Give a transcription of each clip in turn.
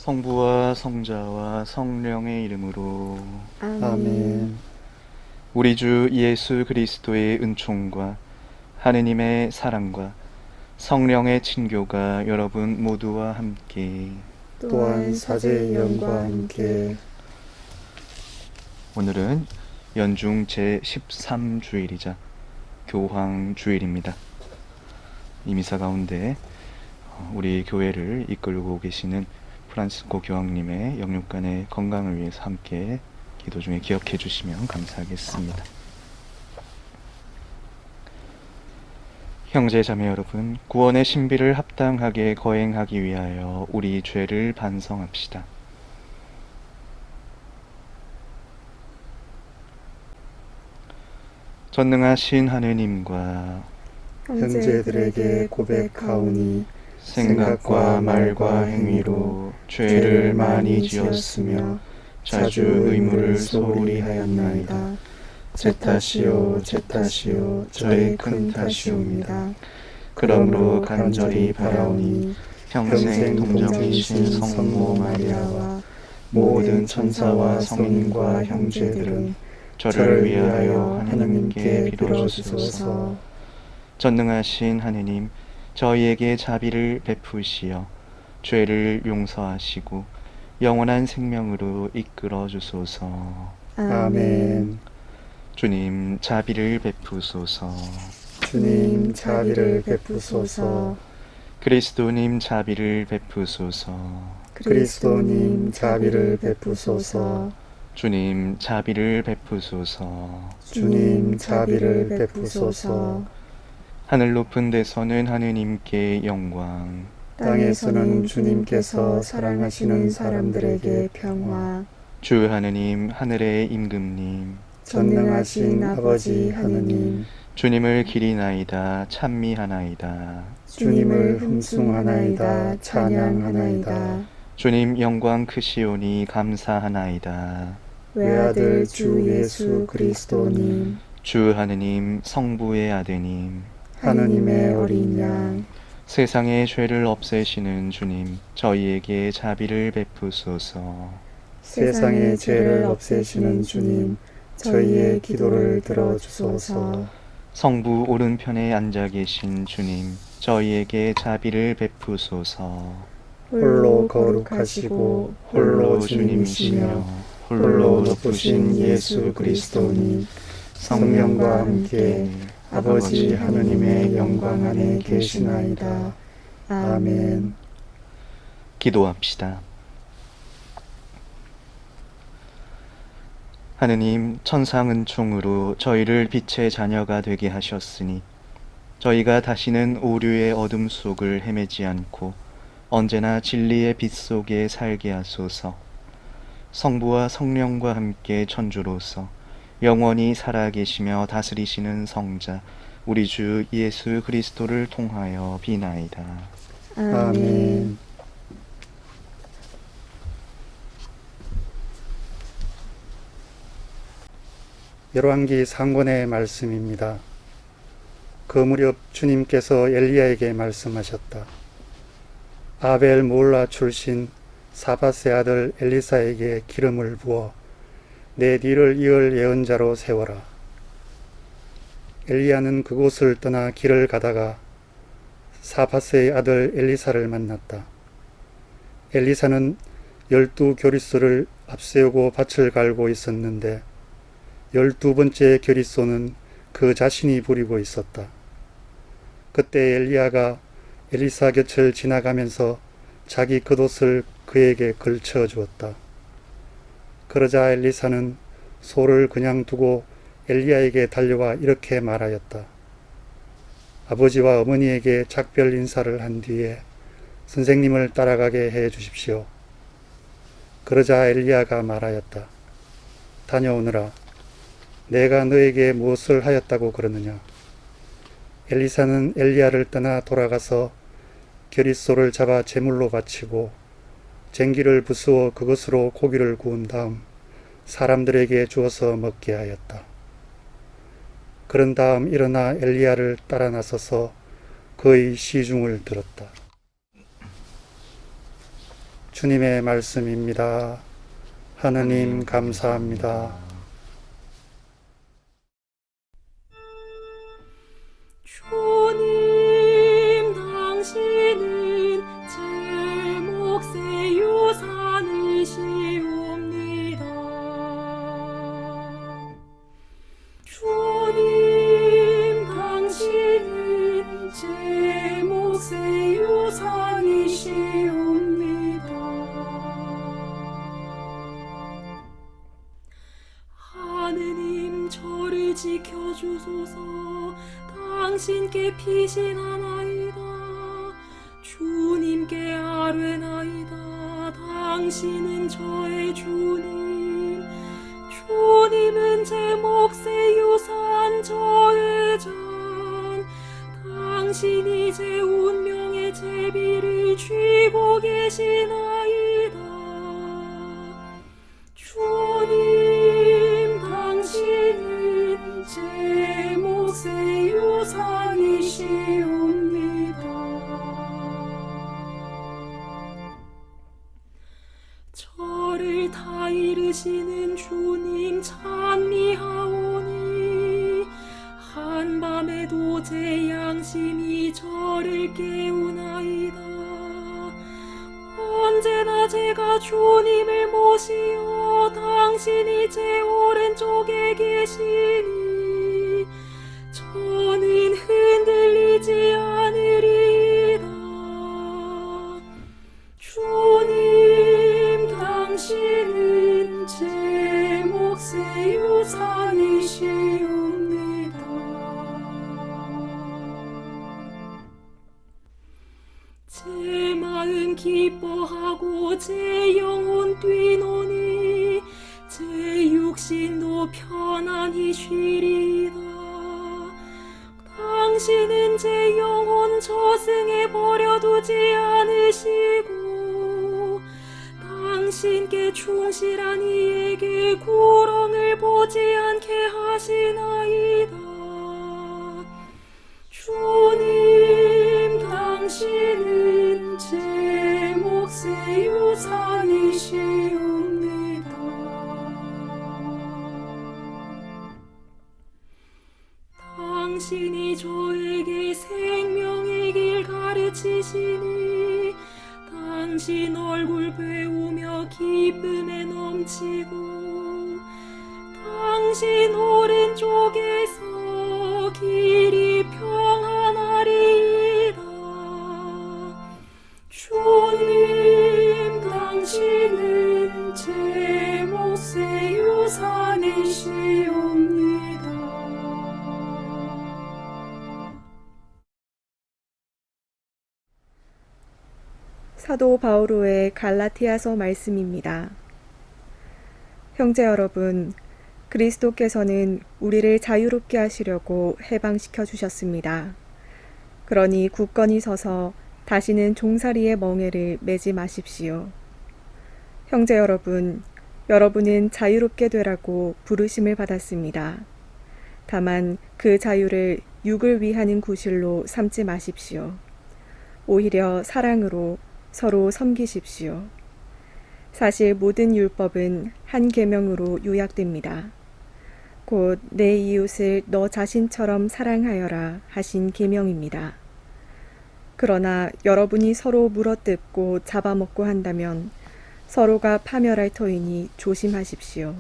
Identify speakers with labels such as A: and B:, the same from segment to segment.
A: 성부와 성자와 성령의 이름으로.
B: 아멘.
A: 우리 주 예수 그리스도의 은총과 하느님의 사랑과 성령의 친교가 여러분 모두와 함께.
B: 또한 사제의 영과 함께.
A: 오늘은 연중 제13주일이자 교황주일입니다. 이 미사 가운데 우리 교회를 이끌고 계시는 프란시스코 교황님의 영육간의 건강을 위해서 함께 기도 중에 기억해 주시면 감사하겠습니다. 형제 자매 여러분, 구원의 신비를 합당하게 거행하기 위하여 우리 죄를 반성합시다. 전능하신 하느님과
B: 형제들에게 고백하오니
A: 생각과 말과 행위로 죄를 많이 지었으며 자주 의무를 소홀히 하였나이다. 제 탓이요 제 탓이요 저의 큰 탓이옵니다. 그러므로 간절히 바라오니 평생 동정이신 성모 마리아와 모든 천사와 성인과 형제들은 저를 위하여 하나님께 빌어주소서. 전능하신 하느님, 저희에게 자비를 베푸시어 죄를 용서하시고 영원한 생명으로 이끌어 주소서.
B: 아멘.
A: 주님, 자비를 베푸소서.
B: 주님 자비를 베푸소서.
A: 그리스도님, 자비를 베푸소서.
B: 그리스도님 자비를 베푸소서.
A: 주님, 자비를 베푸소서.
B: 주님 자비를 베푸소서.
A: 하늘 높은 데서는 하느님께 영광,
B: 땅에서는 주님께서 사랑하시는 사람들에게 평화.
A: 주 하느님, 하늘의 임금님,
B: 전능하신 아버지 하느님,
A: 주님을 기리나이다, 찬미하나이다.
B: 주님을 흠숭하나이다, 찬양하나이다.
A: 주님 영광 크시오니 감사하나이다.
B: 외아들 주 예수 그리스도님,
A: 주 하느님, 성부의 아드님,
B: 하느님의 어린 양,
A: 세상의 죄를 없애시는 주님, 저희에게 자비를 베푸소서.
B: 세상의 죄를 없애시는 주님, 저희의 기도를 들어주소서.
A: 성부 오른편에 앉아 계신 주님, 저희에게 자비를 베푸소서.
B: 홀로 거룩하시고 홀로 주님이시며 홀로 높으신 예수 그리스도님, 성령과 함께 아버지 하느님의 영광 안에 계시나이다. 아멘.
A: 기도합시다. 하느님, 천상 은총으로 저희를 빛의 자녀가 되게 하셨으니 저희가 다시는 오류의 어둠 속을 헤매지 않고 언제나 진리의 빛 속에 살게 하소서. 성부와 성령과 함께 천주로서 영원히 살아계시며 다스리시는 성자 우리 주 예수 그리스도를 통하여 비나이다.
B: 아멘.
C: 열왕기 상권의 말씀입니다. 그 무렵 주님께서 엘리야에게 말씀하셨다. 아벨 몰라 출신 사밧의 아들 엘리사에게 기름을 부어 내 뒤를 이을 예언자로 세워라. 엘리야는 그곳을 떠나 길을 가다가 사밧의 아들 엘리사를 만났다. 엘리사는 12교리소를 앞세우고 밭을 갈고 있었는데 12번째 교리소는 그 자신이 부리고 있었다. 그때 엘리야가 엘리사 곁을 지나가면서 자기 겉옷을 그에게 걸쳐 주었다. 그러자 엘리사는 소를 그냥 두고 엘리야에게 달려와 이렇게 말하였다. 아버지와 어머니에게 작별 인사를 한 뒤에 선생님을 따라가게 해 주십시오. 그러자 엘리야가 말하였다. 다녀오너라. 내가 너에게 무엇을 하였다고 그러느냐. 엘리사는 엘리야를 떠나 돌아가서 겨릿소를 잡아 제물로 바치고 쟁기를 부수어 그것으로 고기를 구운 다음 사람들에게 주어서 먹게 하였다. 그런 다음 일어나 엘리야를 따라 나서서 그의 시중을 들었다. 주님의 말씀입니다. 하느님 감사합니다.
D: 주님, 당신은 제 몫의 유산이시옵니다. 주님, 당신은 제 몫의 유산이시옵니다. 하느님, 저를 지켜주소서. 당신께 피신하나이다. 주님께 아뢰나이다. 당신은 저의 주님. 주님은 제 몫의 유산, 저의 전. 당신이 제 운명의 제비를 쥐고 계시나이다. 주님, 당신은 제 몫의 유산이시옵니다. 저를 다 이르시는 주님 찬미하오니, 한밤에도 제 양심이 저를 깨우나이다. 언제나 제가 주님을 모시어 당신이 제 오른쪽에 계시니 저는 흔들리지 않으리이다. 주님, 당신은 제 몫의 유산이시옵니다. 제 마음 기뻐하고 제 영혼 뛰노니 제 육신도 편안히 쉬리이다. 당신은 제 영혼 저승에 버려두지 않으시고 당신께 충실한 이에게 구렁을 보지 않게 하시나이다. 주님, 당신은 제 몫의 유산이시옵니다. 당신이 저에게 생명의 길 가르치시니 당신 얼굴 배우며 기쁨에 넘치고 당신 오른쪽에서 길이 평안하리이다. 주님, 당신은 제 몫의 유산이시옵니다.
B: 사도 바오로의 갈라티아서 말씀입니다. 형제 여러분, 그리스도께서는 우리를 자유롭게 하시려고 해방시켜 주셨습니다. 그러니 굳건히 서서 다시는 종살이의 멍에를 매지 마십시오. 형제 여러분, 여러분은 자유롭게 되라고 부르심을 받았습니다. 다만 그 자유를 육을 위하는 구실로 삼지 마십시오. 오히려 사랑으로 서로 섬기십시오. 사실 모든 율법은 한 계명으로 요약됩니다. 곧 내 이웃을 너 자신처럼 사랑하여라 하신 계명입니다. 그러나 여러분이 서로 물어뜯고 잡아먹고 한다면 서로가 파멸할 터이니 조심하십시오.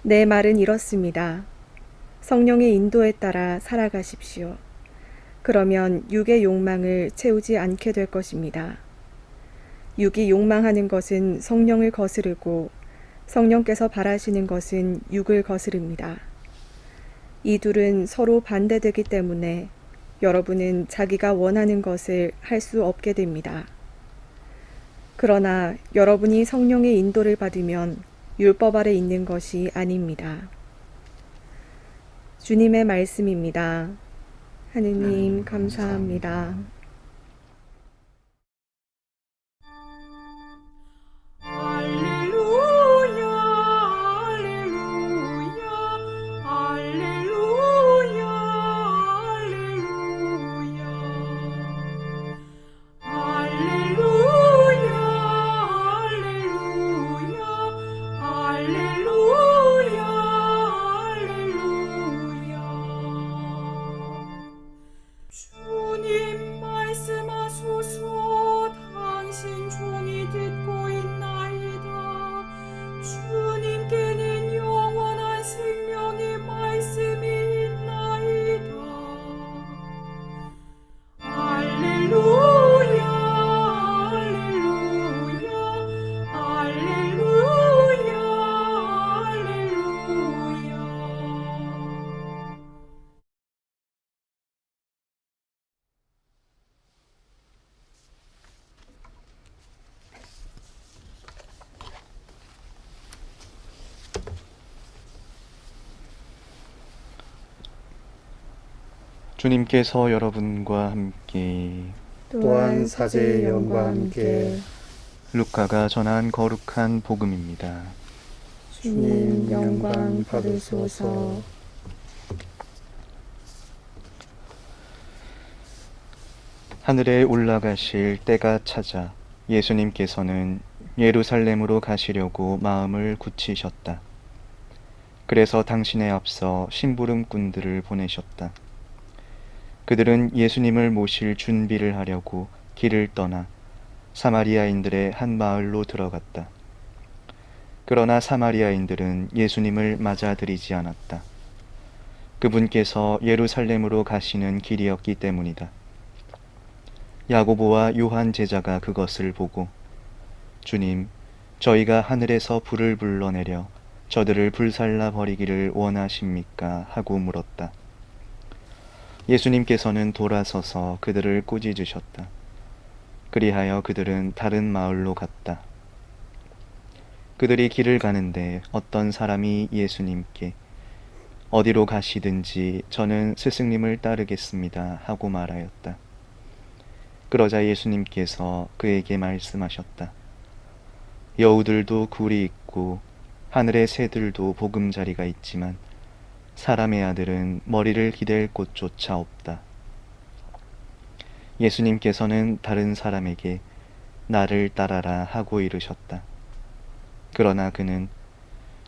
B: 내 말은 이렇습니다. 성령의 인도에 따라 살아가십시오. 그러면 육의 욕망을 채우지 않게 될 것입니다. 육이 욕망하는 것은 성령을 거스르고 성령께서 바라시는 것은 육을 거스릅니다. 이 둘은 서로 반대되기 때문에 여러분은 자기가 원하는 것을 할 수 없게 됩니다. 그러나 여러분이 성령의 인도를 받으면 율법 아래 있는 것이 아닙니다. 주님의 말씀입니다. 하느님 감사합니다.
D: 할렐루야, 할렐루야, 할렐루야, 할렐루야, 할렐루야,
A: 주님께서 여러분과 함께
C: 또한 사제의 영과 함께
A: 루카가 전한 거룩한 복음입니다.
B: 주님 영광 받으소서.
A: 하늘에 올라가실 때가 찾아 예수님께서는 예루살렘으로 가시려고 마음을 굳히셨다. 그래서 당신에 앞서 심부름꾼들을 보내셨다. 그들은 예수님을 모실 준비를 하려고 길을 떠나 사마리아인들의 한 마을로 들어갔다. 그러나 사마리아인들은 예수님을 맞아들이지 않았다. 그분께서 예루살렘으로 가시는 길이었기 때문이다. 야고보와 요한 제자가 그것을 보고 주님, 저희가 하늘에서 불을 불러내려 저들을 불살라 버리기를 원하십니까? 하고 물었다. 예수님께서는 돌아서서 그들을 꾸짖으셨다. 그리하여 그들은 다른 마을로 갔다. 그들이 길을 가는데 어떤 사람이 예수님께 어디로 가시든지 저는 스승님을 따르겠습니다 하고 말하였다. 그러자 예수님께서 그에게 말씀하셨다. 여우들도 굴이 있고 하늘의 새들도 보금자리가 있지만 사람의 아들은 머리를 기댈 곳조차 없다. 예수님께서는 다른 사람에게 나를 따라라 하고 이르셨다. 그러나 그는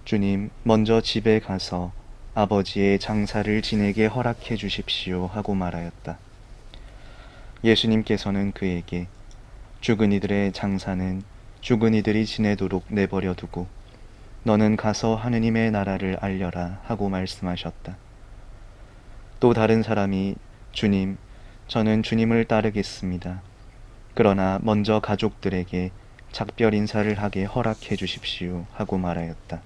A: 주님, 먼저 집에 가서 아버지의 장사를 지내게 허락해 주십시오 하고 말하였다. 예수님께서는 그에게 죽은 이들의 장사는 죽은 이들이 지내도록 내버려 두고 너는 가서 하느님의 나라를 알려라 하고 말씀하셨다. 또 다른 사람이 주님, 저는 주님을 따르겠습니다. 그러나 먼저 가족들에게 작별 인사를 하게 허락해 주십시오 하고 말하였다.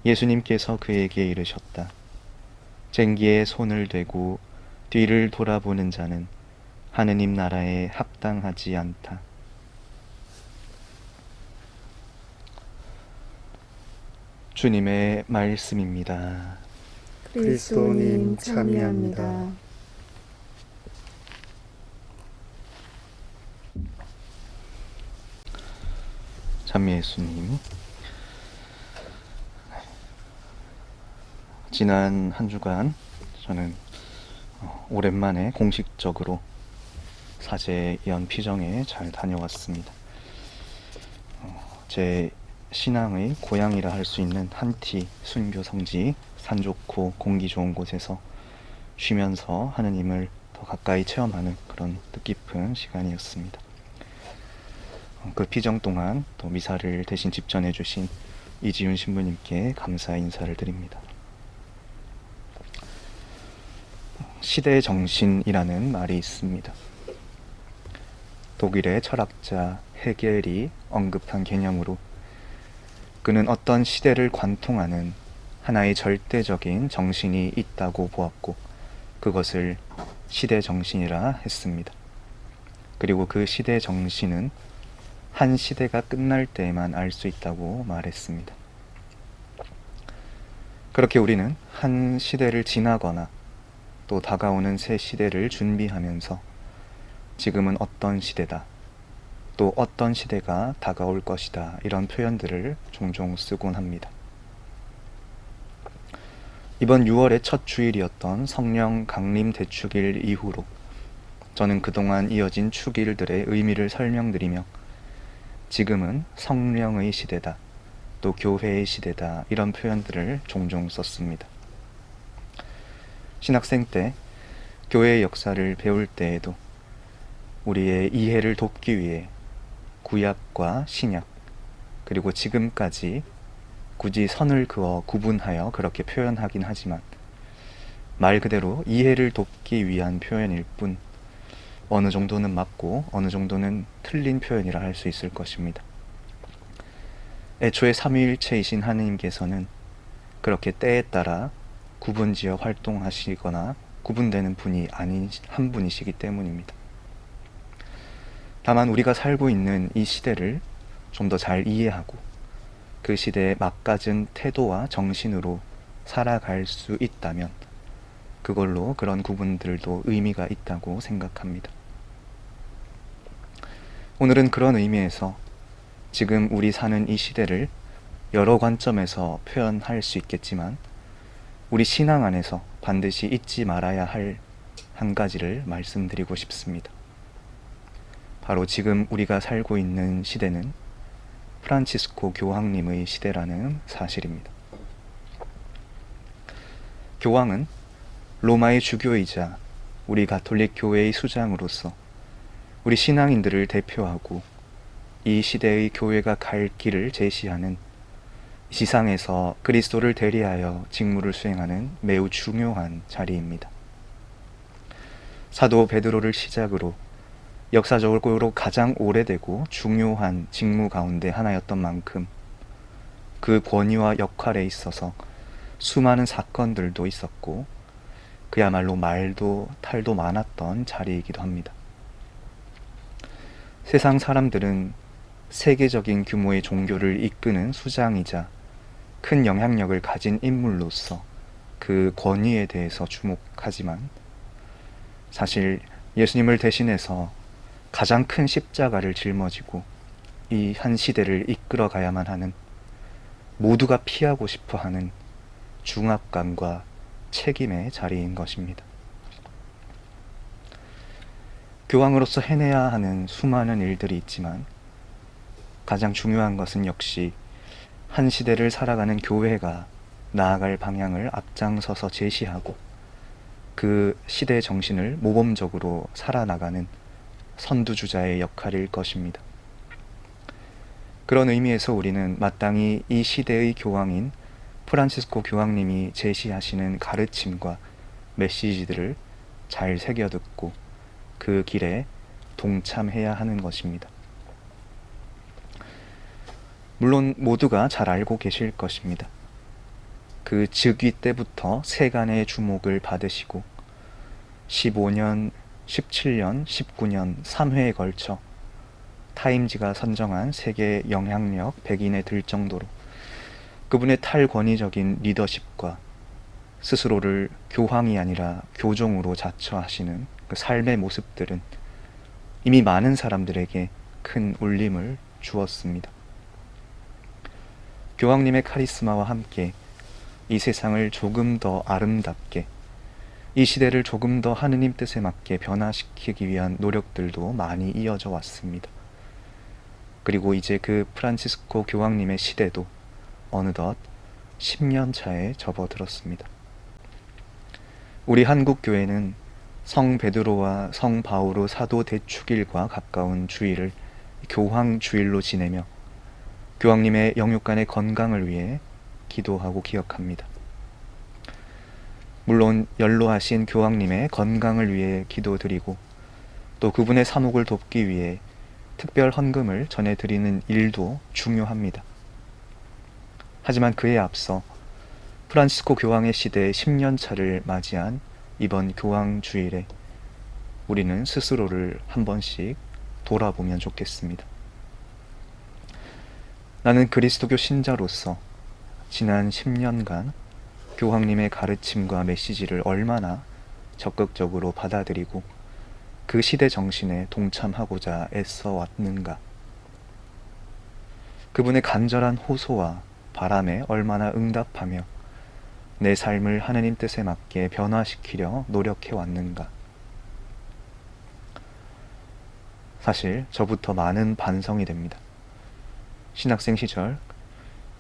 A: 예수님께서 그에게 이르셨다. 쟁기에 손을 대고 뒤를 돌아보는 자는 하느님 나라에 합당하지 않다. 주님의 말씀입니다.
B: 그리스도님 참여합니다.
A: 참미 예수님, 지난 한 주간 저는 오랜만에 공식적으로 사제 연피정에 잘 다녀왔습니다. 제 신앙의 고향이라 할 수 있는 한티 순교 성지, 산 좋고 공기 좋은 곳에서 쉬면서 하느님을 더 가까이 체험하는 그런 뜻깊은 시간이었습니다. 그 피정 동안 또 미사를 대신 집전해 주신 이지윤 신부님께 감사 인사를 드립니다. 시대 정신이라는 말이 있습니다. 독일의 철학자 헤겔이 언급한 개념으로 그는 어떤 시대를 관통하는 하나의 절대적인 정신이 있다고 보았고 그것을 시대 정신이라 했습니다. 그리고 그 시대 정신은 한 시대가 끝날 때에만 알 수 있다고 말했습니다. 그렇게 우리는 한 시대를 지나거나 또 다가오는 새 시대를 준비하면서 지금은 어떤 시대다, 또 어떤 시대가 다가올 것이다, 이런 표현들을 종종 쓰곤 합니다. 이번 6월의 첫 주일이었던 성령 강림 대축일 이후로 저는 그동안 이어진 축일들의 의미를 설명드리며 지금은 성령의 시대다, 또 교회의 시대다, 이런 표현들을 종종 썼습니다. 신학생 때 교회의 역사를 배울 때에도 우리의 이해를 돕기 위해 구약과 신약, 그리고 지금까지 굳이 선을 그어 구분하여 그렇게 표현하긴 하지만 말 그대로 이해를 돕기 위한 표현일 뿐 어느 정도는 맞고 어느 정도는 틀린 표현이라 할 수 있을 것입니다. 애초에 삼위일체이신 하느님께서는 그렇게 때에 따라 구분지어 활동하시거나 구분되는 분이 아닌 한 분이시기 때문입니다. 다만 우리가 살고 있는 이 시대를 좀 더 잘 이해하고 그 시대에 맞가진 태도와 정신으로 살아갈 수 있다면 그걸로 그런 구분들도 의미가 있다고 생각합니다. 오늘은 그런 의미에서 지금 우리 사는 이 시대를 여러 관점에서 표현할 수 있겠지만 우리 신앙 안에서 반드시 잊지 말아야 할 한 가지를 말씀드리고 싶습니다. 바로 지금 우리가 살고 있는 시대는 프란치스코 교황님의 시대라는 사실입니다. 교황은 로마의 주교이자 우리 가톨릭 교회의 수장으로서 우리 신앙인들을 대표하고 이 시대의 교회가 갈 길을 제시하는 지상에서 그리스도를 대리하여 직무를 수행하는 매우 중요한 자리입니다. 사도 베드로를 시작으로 역사적으로 가장 오래되고 중요한 직무 가운데 하나였던 만큼 그 권위와 역할에 있어서 수많은 사건들도 있었고 그야말로 말도 탈도 많았던 자리이기도 합니다. 세상 사람들은 세계적인 규모의 종교를 이끄는 수장이자 큰 영향력을 가진 인물로서 그 권위에 대해서 주목하지만 사실 예수님을 대신해서 가장 큰 십자가를 짊어지고 이 한 시대를 이끌어 가야만 하는 모두가 피하고 싶어 하는 중압감과 책임의 자리인 것입니다. 교황으로서 해내야 하는 수많은 일들이 있지만 가장 중요한 것은 역시 한 시대를 살아가는 교회가 나아갈 방향을 앞장서서 제시하고 그 시대의 정신을 모범적으로 살아나가는 선두주자의 역할일 것입니다. 그런 의미에서 우리는 마땅히 이 시대의 교황인 프란치스코 교황님이 제시하시는 가르침과 메시지들을 잘 새겨듣고 그 길에 동참해야 하는 것입니다. 물론 모두가 잘 알고 계실 것입니다. 그 즉위 때부터 세간의 주목을 받으시고 15년, 17년, 19년 3회에 걸쳐 타임지가 선정한 세계 영향력 100인에 들 정도로 그분의 탈권위적인 리더십과 스스로를 교황이 아니라 교종으로 자처하시는 그 삶의 모습들은 이미 많은 사람들에게 큰 울림을 주었습니다. 교황님의 카리스마와 함께 이 세상을 조금 더 아름답게, 이 시대를 조금 더 하느님 뜻에 맞게 변화시키기 위한 노력들도 많이 이어져 왔습니다. 그리고 이제 그 프란치스코 교황님의 시대도 어느덧 10년 차에 접어들었습니다. 우리 한국 교회는 성 베드로와 성 바오로 사도 대축일과 가까운 주일을 교황 주일로 지내며 교황님의 영육간의 건강을 위해 기도하고 기억합니다. 물론 연로하신 교황님의 건강을 위해 기도드리고 또 그분의 사목을 돕기 위해 특별 헌금을 전해드리는 일도 중요합니다. 하지만 그에 앞서 프란치스코 교황의 시대 10년 차를 맞이한 이번 교황 주일에 우리는 스스로를 한 번씩 돌아보면 좋겠습니다. 나는 그리스도교 신자로서 지난 10년간 교황님의 가르침과 메시지를 얼마나 적극적으로 받아들이고 그 시대 정신에 동참하고자 애써 왔는가. 그분의 간절한 호소와 바람에 얼마나 응답하며 내 삶을 하느님 뜻에 맞게 변화시키려 노력해 왔는가. 사실 저부터 많은 반성이 됩니다. 신학생 시절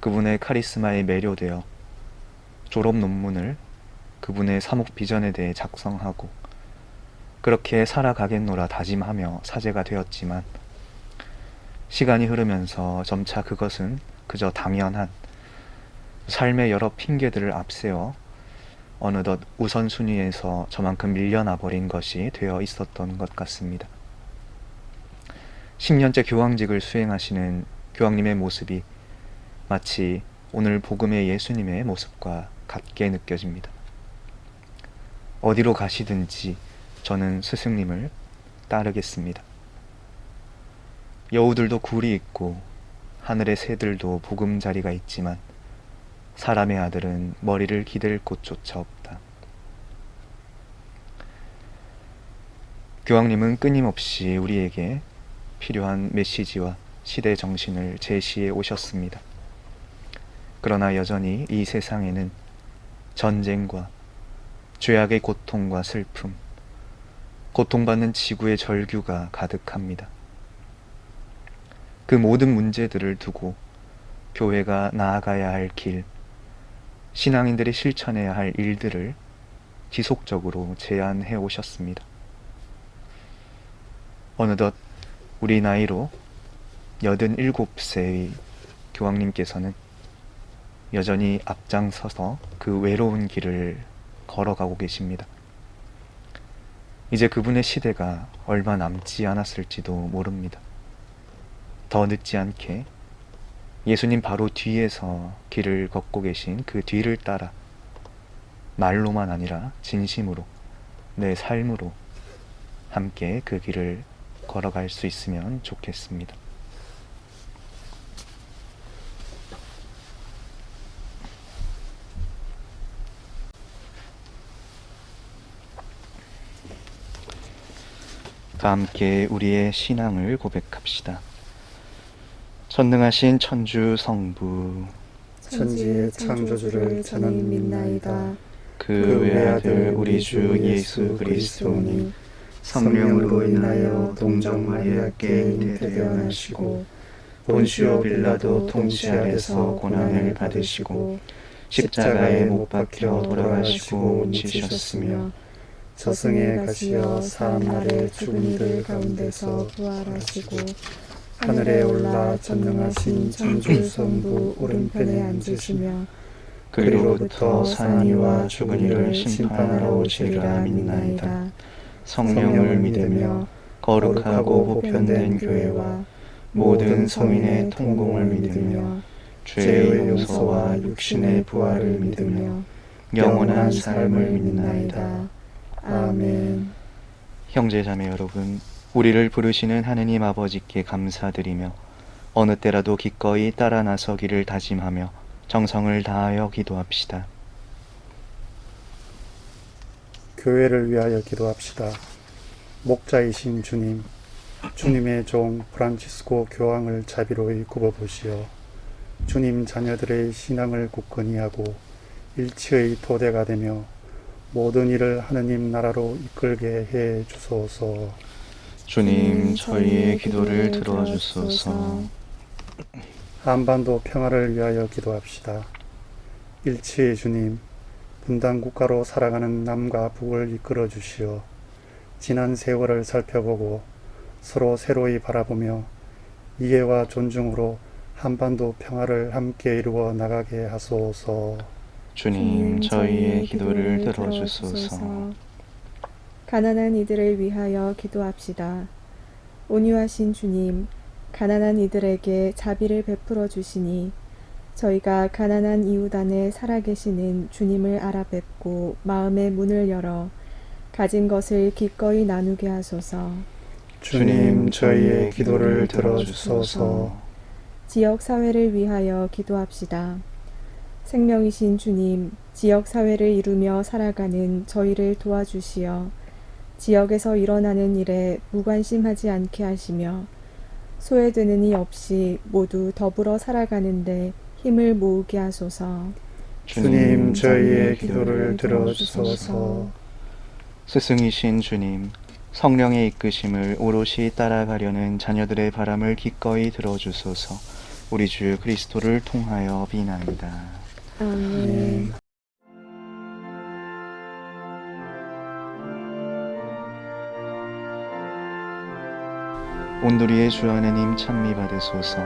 A: 그분의 카리스마에 매료되어 졸업 논문을 그분의 사목 비전에 대해 작성하고 그렇게 살아가겠노라 다짐하며 사제가 되었지만 시간이 흐르면서 점차 그것은 그저 당연한 삶의 여러 핑계들을 앞세워 어느덧 우선순위에서 저만큼 밀려나 버린 것이 되어 있었던 것 같습니다. 10년째 교황직을 수행하시는 교황님의 모습이 마치 오늘 복음의 예수님의 모습과 같게 느껴집니다. 어디로 가시든지 저는 스승님을 따르겠습니다. 여우들도 굴이 있고 하늘의 새들도 보금자리가 있지만 사람의 아들은 머리를 기댈 곳조차 없다. 교황님은 끊임없이 우리에게 필요한 메시지와 시대 정신을 제시해 오셨습니다. 그러나 여전히 이 세상에는 전쟁과 죄악의 고통과 슬픔, 고통받는 지구의 절규가 가득합니다. 그 모든 문제들을 두고 교회가 나아가야 할 길, 신앙인들이 실천해야 할 일들을 지속적으로 제안해 오셨습니다. 어느덧 우리 나이로 87세의 교황님께서는 여전히 앞장서서 그 외로운 길을 걸어가고 계십니다. 이제 그분의 시대가 얼마 남지 않았을지도 모릅니다. 더 늦지 않게 예수님 바로 뒤에서 길을 걷고 계신 그 뒤를 따라 말로만 아니라 진심으로 내 삶으로 함께 그 길을 걸어갈 수 있으면 좋겠습니다. 다 함께 우리의 신앙을 고백합시다. 전능하신 천주 성부,
C: 천지의 창조주를 저는 믿나이다.
A: 그 외아들 우리 주 예수 그리스도니 성령으로 인하여 동정 마리아께 잉태되어나시고 본시오 빌라도 통치 아래서 고난을 받으시고 십자가에 못 박혀 돌아가시고 묻히셨으며
C: 저승에 가시어 사흘날에 죽은 이들 가운데서 부활하시고 하늘에 올라 전능하신 천주 성부 오른편에 앉으시며
A: 그리로부터 산 이와 죽은 이를 심판하러 오시리라 믿나이다. 성령을 믿으며 거룩하고 보편된 교회와 모든 성인의 통공을 믿으며 죄의 용서와 육신의 부활을 믿으며 영원한 삶을 믿나이다.
C: 아멘.
A: 형제자매 여러분, 우리를 부르시는 하느님 아버지께 감사드리며 어느 때라도 기꺼이 따라 나서기를 다짐하며 정성을 다하여 기도합시다.
C: 교회를 위하여 기도합시다. 목자이신 주님, 주님의 종 프란치스코 교황을 자비로이 굽어보시어 주님 자녀들의 신앙을 굳건히 하고 일치의 토대가 되며 모든 일을 하느님 나라로 이끌게 해 주소서.
A: 주님, 저희의 기도를 들어주소서.
C: 한반도 평화를 위하여 기도합시다. 일치의 주님, 분단 국가로 살아가는 남과 북을 이끌어 주시어 지난 세월을 살펴보고 서로 새로이 바라보며 이해와 존중으로 한반도 평화를 함께 이루어 나가게 하소서.
A: 주님, 저희의 기도를 들어주소서.
B: 가난한 이들을 위하여 기도합시다. 온유하신 주님, 가난한 이들에게 자비를 베풀어 주시니 저희가 가난한 이웃 안에 살아계시는 주님을 알아뵙고 마음의 문을 열어 가진 것을 기꺼이 나누게 하소서.
C: 주님, 저희의 기도를 들어주소서.
B: 지역 사회를 위하여 기도합시다. 생명이신 주님, 지역 사회를 이루며 살아가는 저희를 도와주시어 지역에서 일어나는 일에 무관심하지 않게 하시며 소외되는 이 없이 모두 더불어 살아가는데 힘을 모으게 하소서.
C: 주님, 저희의 기도를 들어주소서.
A: 스승이신 주님, 성령의 이끄심을 오롯이 따라가려는 자녀들의 바람을 기꺼이 들어주소서. 우리 주 그리스도를 통하여 비나이다.
B: 아멘.
A: 온누리의 주 하느님 찬미 받으소서.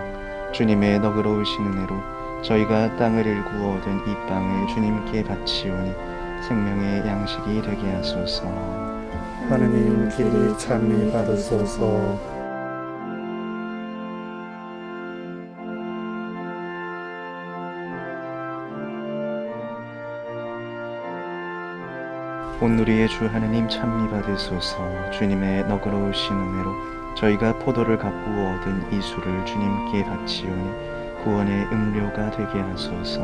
A: 주님의 너그러우신 은혜로 저희가 땅을 일구 얻은 이 빵을 주님께 바치오니 생명의 양식이 되게 하소서.
C: 하느님 길이 찬미 받으소서.
A: 온누리의 주 하느님 찬미 받으소서. 주님의 너그러우신 은혜로 저희가 포도를 가꾸어 얻은 이 술을 주님께 바치오니 구원의 음료가 되게 하소서.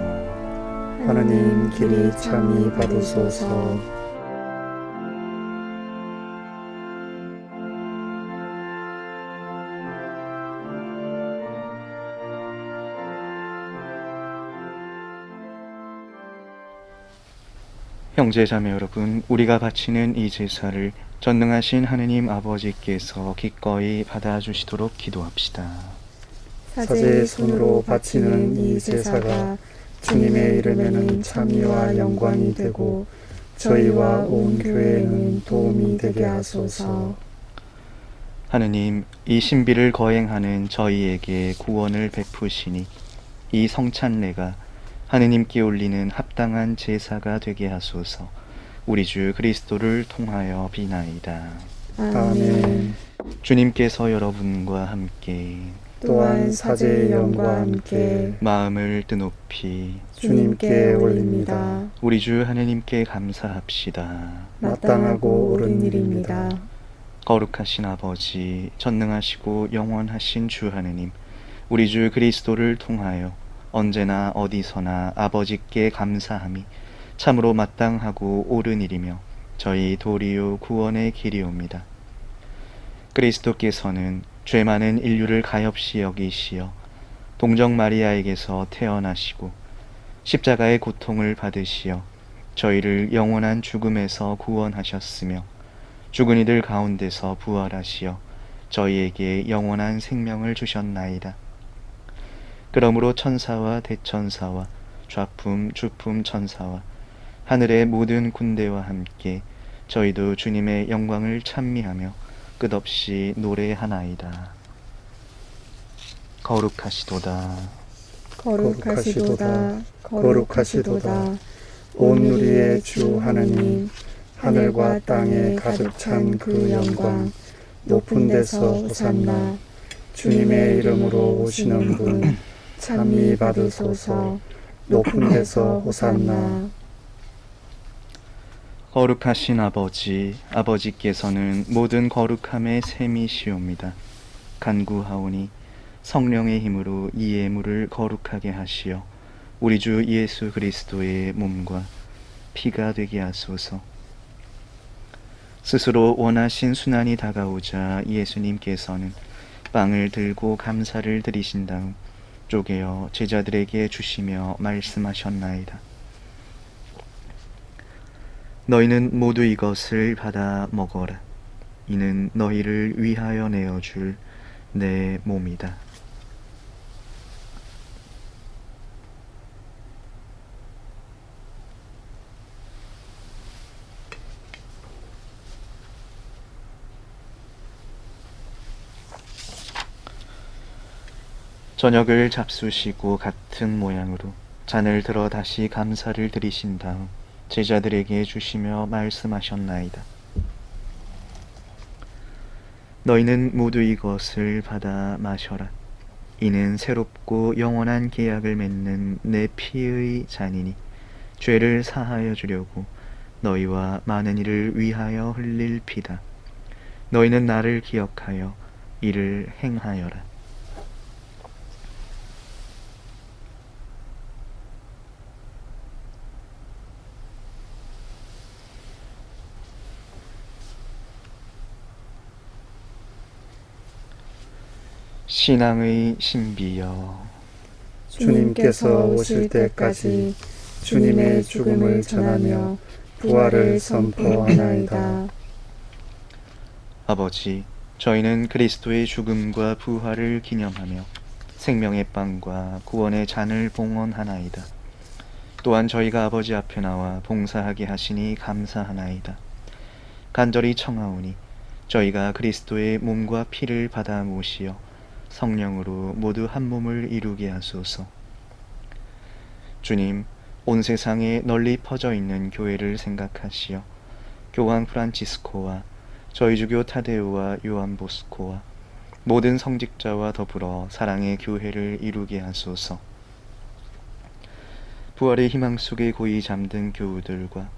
C: 하느님 길이 찬미 받으소서.
A: 형제자매 여러분, 우리가 바치는 이 제사를 전능하신 하느님 아버지께서 기꺼이 받아주시도록 기도합시다.
C: 사제의 손으로 바치는 이 제사가 주님의 이름에는 찬미와 영광이 되고 저희와 온 교회에는 도움이 되게 하소서.
A: 하느님, 이 신비를 거행하는 저희에게 구원을 베푸시니 이 성찬례가 하느님께 올리는 합당한 제사가 되게 하소서. 우리 주 그리스도를 통하여 비나이다.
C: 아멘.
A: 주님께서 여러분과 함께
C: 또한 사제의 영과 함께
A: 마음을 뜨높이
C: 주님께 올립니다.
A: 우리 주 하느님께 감사합시다.
C: 마땅하고 옳은 일입니다.
A: 거룩하신 아버지, 전능하시고 영원하신 주 하느님, 우리 주 그리스도를 통하여 언제나 어디서나 아버지께 감사함이 참으로 마땅하고 옳은 일이며 저희 도리요 구원의 길이옵니다. 그리스도께서는 죄 많은 인류를 가엾이 여기시어 동정 마리아에게서 태어나시고 십자가의 고통을 받으시어 저희를 영원한 죽음에서 구원하셨으며 죽은 이들 가운데서 부활하시어 저희에게 영원한 생명을 주셨나이다. 그러므로 천사와 대천사와 좌품 주품 천사와 하늘의 모든 군대와 함께 저희도 주님의 영광을 찬미하며 끝없이 노래하나이다. 거룩하시도다.
B: 거룩하시도다.
C: 거룩하시도다. 온 우리의 주 하느님, 하늘과 땅에 가득 찬 그 영광, 높은 데서 호산나. 주님의 이름으로 오시는 분 찬미 받으소서. 높은 데서 호산나.
A: 거룩하신 아버지, 아버지께서는 모든 거룩함의 셈이시옵니다. 간구하오니 성령의 힘으로 이 예물을 거룩하게 하시어 우리 주 예수 그리스도의 몸과 피가 되게 하소서. 스스로 원하신 순환이 다가오자 예수님께서는 빵을 들고 감사를 드리신 다음 쪼개어 제자들에게 주시며 말씀하셨나이다. 너희는 모두 이것을 받아 먹어라. 이는 너희를 위하여 내어줄 내 몸이다. 저녁을 잡수시고 같은 모양으로 잔을 들어 다시 감사를 드리신 다음 제자들에게 주시며 말씀하셨나이다. 너희는 모두 이것을 받아 마셔라. 이는 새롭고 영원한 계약을 맺는 내 피의 잔이니 죄를 사하여 주려고 너희와 많은 이를 위하여 흘릴 피다. 너희는 나를 기억하여 이를 행하여라. 신앙의 신비여,
C: 주님께서 오실 때까지 주님의 죽음을 전하며 부활을 선포하나이다.
A: 아버지, 저희는 그리스도의 죽음과 부활을 기념하며 생명의 빵과 구원의 잔을 봉헌하나이다. 또한 저희가 아버지 앞에 나와 봉사하게 하시니 감사하나이다. 간절히 청하오니 저희가 그리스도의 몸과 피를 받아 모시어 성령으로 모두 한 몸을 이루게 하소서. 주님, 온 세상에 널리 퍼져 있는 교회를 생각하시어 교황 프란치스코와 저희 주교 타데우와 요한 보스코와 모든 성직자와 더불어 사랑의 교회를 이루게 하소서. 부활의 희망 속에 고이 잠든 교우들과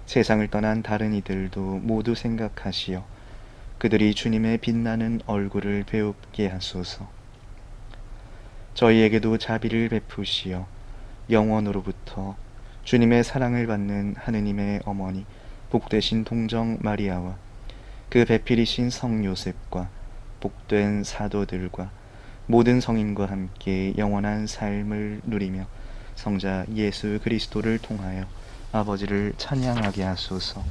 A: 세상을 떠난 다른 이들도 모두 생각하시어 그들이 주님의 빛나는 얼굴을 배웁게 하소서. 저희에게도 자비를 베푸시어 영원으로부터 주님의 사랑을 받는 하느님의 어머니 복되신 동정 마리아와 그 배필이신 성 요셉과 복된 사도들과 모든 성인과 함께 영원한 삶을 누리며 성자 예수 그리스도를 통하여 아버지를 찬양하게 하소서.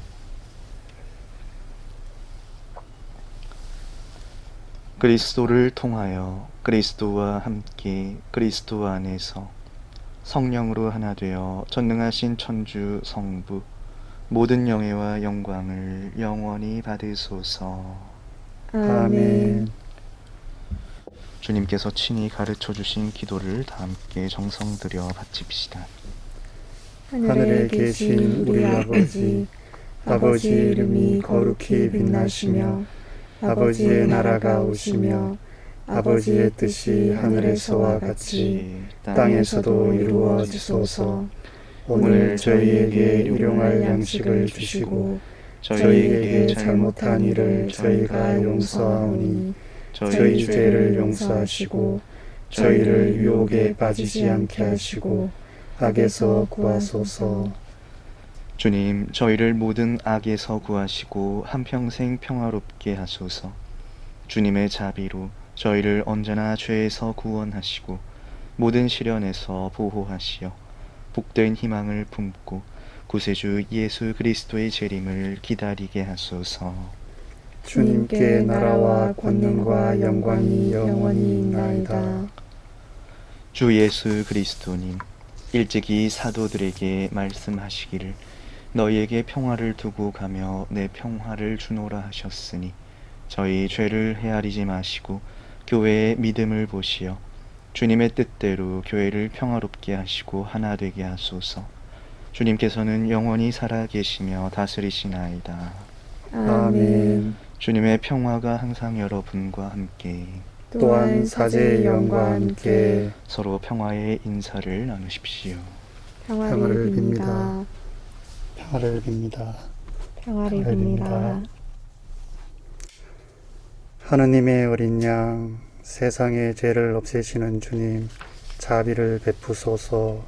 A: 그리스도를 통하여 그리스도와 함께 그리스도 안에서 성령으로 하나 되어 전능하신 천주 성부 모든 영예와 영광을 영원히 받으소서.
C: 아멘.
A: 주님께서 친히 가르쳐 주신 기도를 다 함께 정성 들여 바칩시다.
C: 하늘에 계신 우리 아버지, 아버지의 이름이 거룩히 빛나시며 아버지의 나라가 오시며 아버지의 뜻이 하늘에서와 같이 땅에서도 이루어지소서. 오늘 저희에게 일용할 양식을 주시고 저희에게 잘못한 일을 저희가 용서하오니 저희 죄를 용서하시고 저희를 유혹에 빠지지 않게 하시고 악에서 구하소서.
A: 주님, 저희를 모든 악에서 구하시고 한평생 평화롭게 하소서. 주님의 자비로 저희를 언제나 죄에서 구원하시고 모든 시련에서 보호하시어 복된 희망을 품고 구세주 예수 그리스도의 재림을 기다리게 하소서.
C: 주님께 나라와 권능과 영광이 영원히 있나이다.
A: 주 예수 그리스도님, 일찍이 사도들에게 말씀하시기를 너희에게 평화를 두고 가며 내 평화를 주노라 하셨으니 저희 죄를 헤아리지 마시고 교회의 믿음을 보시어 주님의 뜻대로 교회를 평화롭게 하시고 하나 되게 하소서. 주님께서는 영원히 살아 계시며 다스리시나이다.
C: 아멘.
A: 주님의 평화가 항상 여러분과 함께
C: 또한 사제의 영과 함께
A: 서로 평화의 인사를 나누십시오.
C: 평화를 빕니다. 평화를 빕니다.
B: 평화를 빕니다.
C: 하느님의 어린 양, 세상의 죄를 없애시는 주님, 자비를 베푸소서.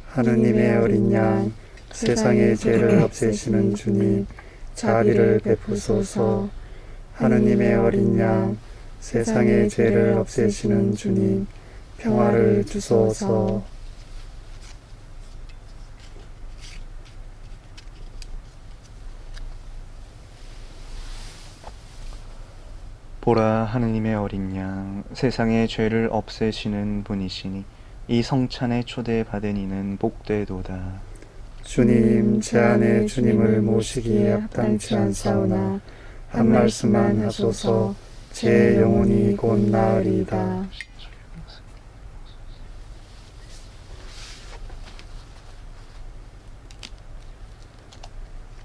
C: 하느님의 어린 양, 세상의 죄를 없애시는 주님, 자비를 베푸소서. 하느님의 어린 양, 세상의 죄를 없애시는 주님, 평화를 주소서.
A: 보라, 하느님의 어린 양, 세상의 죄를 없애시는 분이시니 이 성찬에 초대받은 이는 복되도다.
C: 주님, 제 안에 주님을 모시기에 합당치 않사오나 한 말씀만 하소서. 제 영혼이 곧 나으리이다.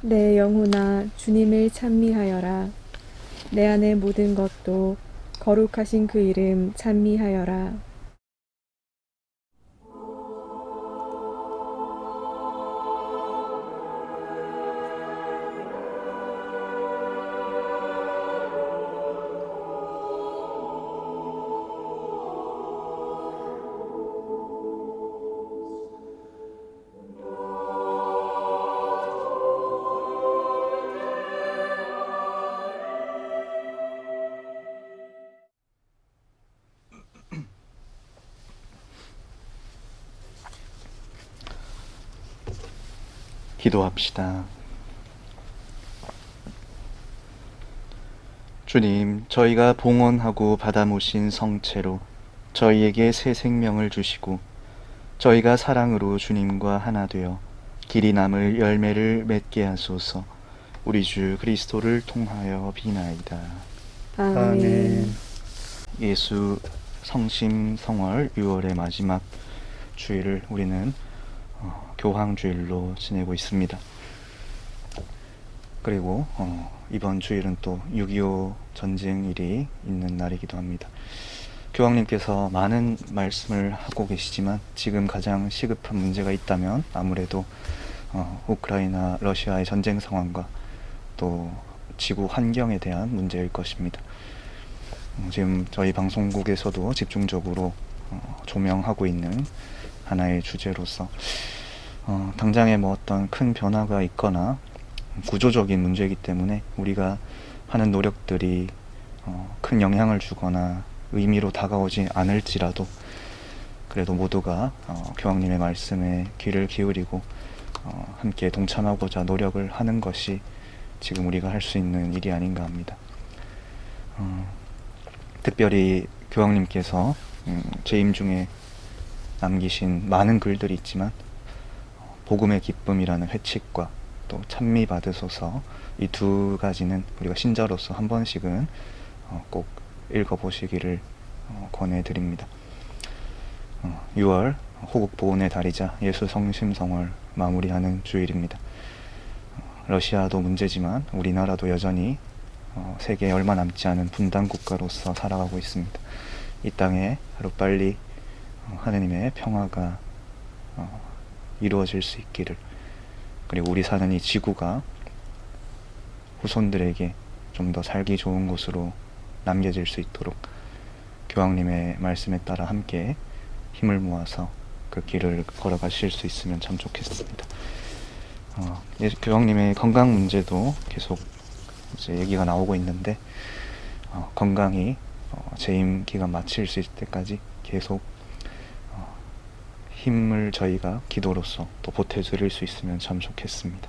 B: 내 영혼아 주님을 찬미하여라. 내 안의 모든 것도 거룩하신 그 이름 찬미하여라.
A: 기도합시다. 주님, 저희가 봉헌하고 받아 모신 성체로 저희에게 새 생명을 주시고 저희가 사랑으로 주님과 하나 되어 길이 남을 열매를 맺게 하소서. 우리 주 그리스도를 통하여 비나이다.
C: 아멘.
A: 예수 성심 성월 6월의 마지막 주일을 우리는 교황주일로 지내고 있습니다. 그리고 이번 주일은 또 6.25 전쟁일이 있는 날이기도 합니다. 교황님께서 많은 말씀을 하고 계시지만 지금 가장 시급한 문제가 있다면 아무래도 우크라이나 러시아의 전쟁 상황과 또 지구 환경에 대한 문제일 것입니다. 지금 저희 방송국에서도 집중적으로 조명하고 있는 하나의 주제로서 당장에 뭐 어떤 큰 변화가 있거나 구조적인 문제이기 때문에 우리가 하는 노력들이 큰 영향을 주거나 의미로 다가오지 않을지라도 그래도 모두가 교황님의 말씀에 귀를 기울이고 함께 동참하고자 노력을 하는 것이 지금 우리가 할 수 있는 일이 아닌가 합니다. 특별히 교황님께서 재임 중에 남기신 많은 글들이 있지만 복음의 기쁨이라는 회칙과 또 찬미 받으소서, 이 두 가지는 우리가 신자로서 한 번씩은 꼭 읽어보시기를 권해드립니다. 6월 호국 보훈의 달이자 예수 성심성월 마무리하는 주일입니다. 러시아도 문제지만 우리나라도 여전히 세계에 얼마 남지 않은 분단 국가로서 살아가고 있습니다. 이 땅에 하루빨리 하느님의 평화가 이루어질 수 있기를, 그리고 우리 사는 이 지구가 후손들에게 좀 더 살기 좋은 곳으로 남겨질 수 있도록 교황님의 말씀에 따라 함께 힘을 모아서 그 길을 걸어가실 수 있으면 참 좋겠습니다. 교황님의 건강 문제도 계속 이제 얘기가 나오고 있는데 건강이 재임 기간 마칠 수 있을 때까지 계속 힘을 저희가 기도로서 또 보태드릴 수 있으면 참 좋겠습니다.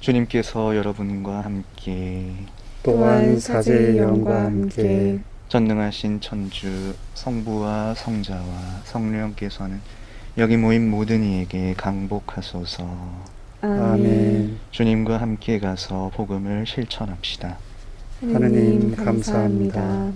A: 주님께서 여러분과 함께
C: 또한 사제의 영과 함께
A: 전능하신 천주 성부와 성자와 성령께서는 여기 모인 모든 이에게 강복하소서.
C: 아멘.
A: 주님과 함께 가서 복음을 실천합시다.
C: 하느님 감사합니다.